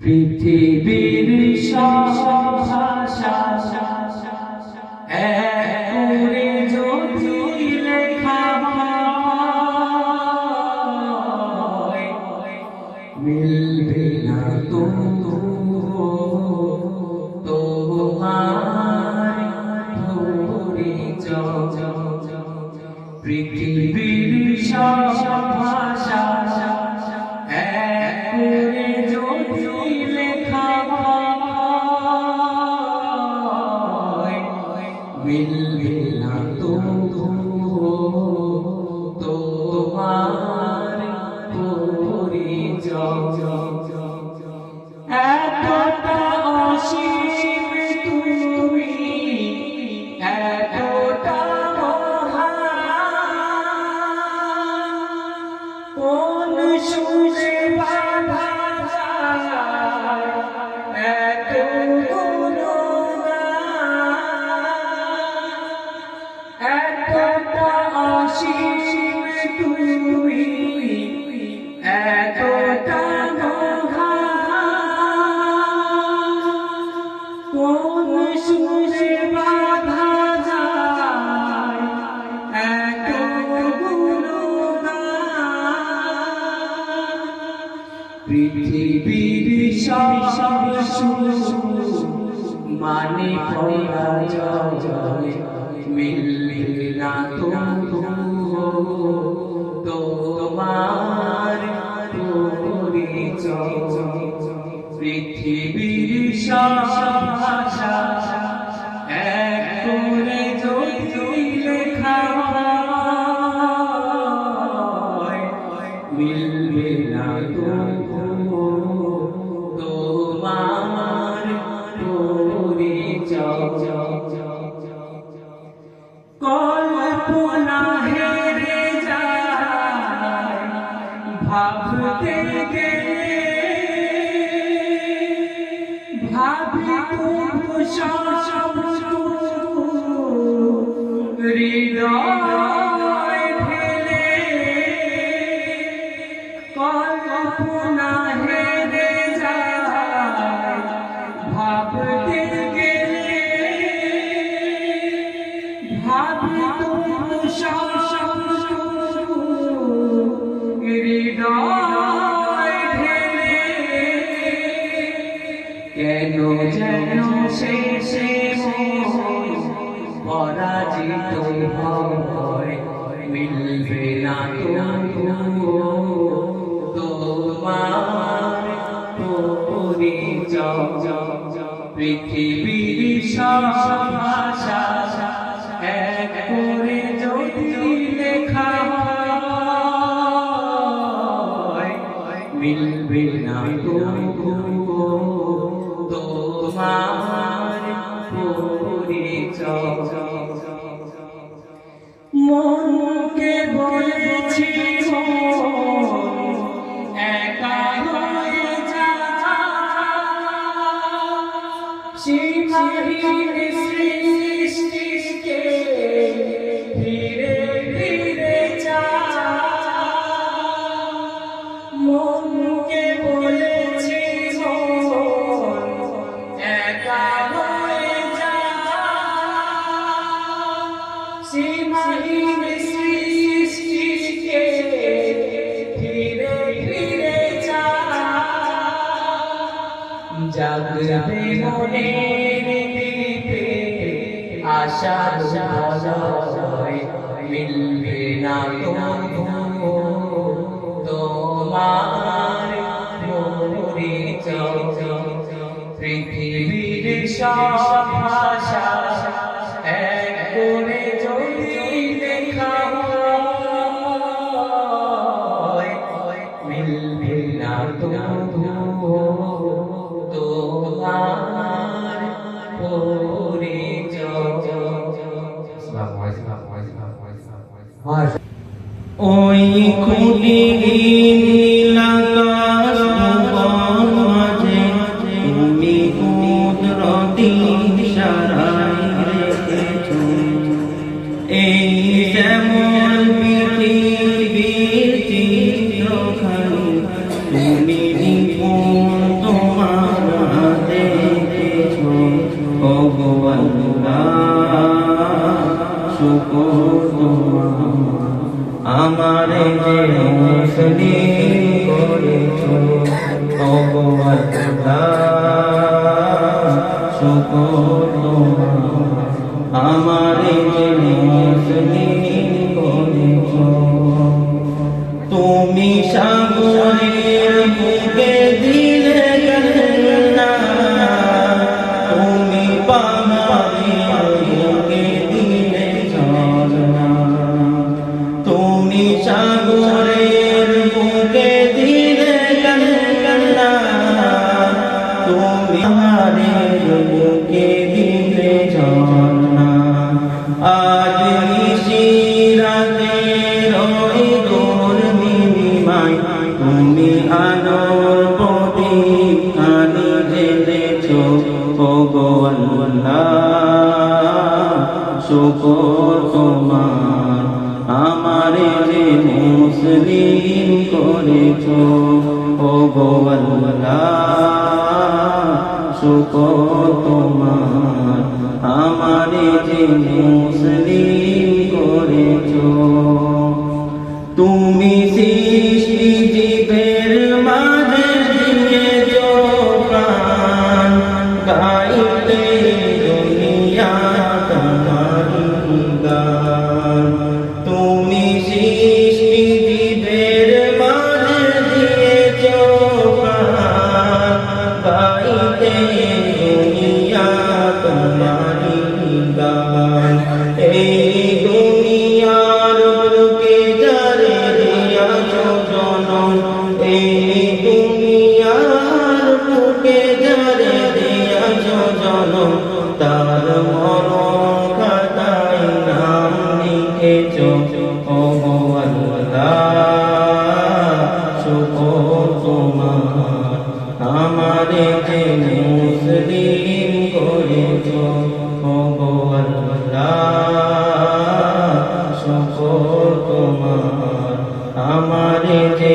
পৃথিবীর সব ভাষা এক করে যদি লেখা হয়, মিলবে না তো তোমার পরিচয়। পৃথিবীর সব ভাষা এক করে যদি লেখা হয়, মিলবে না তো তোমার পরিচয়। এতটা অসীম তুমি, এতটা কোন সুরে বাঁধা যায় এত গুণগান। এতটা অসীম তুমি, এতটা মহান, কোন সুরে বাঁধা যায় এত পৃথিবীর সব সুর মানে পরাজয়, মিলবে না তো তোমার পরিচয়। পৃথিবীর সব ভাষা এক করে যদি লেখা হয়, মিলবে না তো তোমার পরিচয়। কল্পনা হেরে যায় ভাবতে গেলে, ভাবি তবু সব হৃদয় ঢেলে। কল্পনা হেরে যায় ভাবতে গেলে, ভাবি তবু সব হৃদয় ঢেলে। কেন যেন শেষে পরাজিত হয়, মিলবে না তো তোমার পরিচয়। পৃথিবীর সব ভাষা এক করে যদি লেখা হয়, মিলবে না তো তোমার পরিচয়। মনকে বলেছি একা হয়ে যা, সীমাহীন সৃষ্টিকে ধীরে ধীরে যা। মনকে বলেছি একা হয়ে যা, সীমাহীন সৃষ্টিকে ধীরে ধীরে যা। জাগবে মনের দীপে আশার আলোয়, মিলবে না তো তোমার পরিচয়। পৃথিবীর সব ভাষা এক করে যদি লেখা হয়, মিলবে না তো তোমার পরিচয়। ওই খুনি নীলাকাশ মাঝে তুমি কুদরতি ইশারায় রেখেছো, এই যেমন পৃথিবীর চিত্রখানি তুমি নিপুণ তোমার শুকর তোমার আমারে যে মুসলিম করেছো ও গো আল্লাহ শুকর তোমার আমারে যে মুসলিম করেছো তুমি সৃষ্টি জীবের মাঝে দিয়েছো প্রাণ গাইতে দুনিয়া তোমারি গান তুমি সৃষ্টি জীবের মাঝে দিয়েছো প্রাণ গাইতে দুনিয়া তোমারি গান এই দুনিয়ার বুকে যারে দিয়াছো জনম এই দুনিয়ার বুকে যারে দিয়াছো জনম তার মরণ খাতায় নাম লিখেছো ও আল্লাহ শুকর তোমার আমারে যে মুসলিম করেছো ও আল্লাহ শুকর তোমার আমারে যে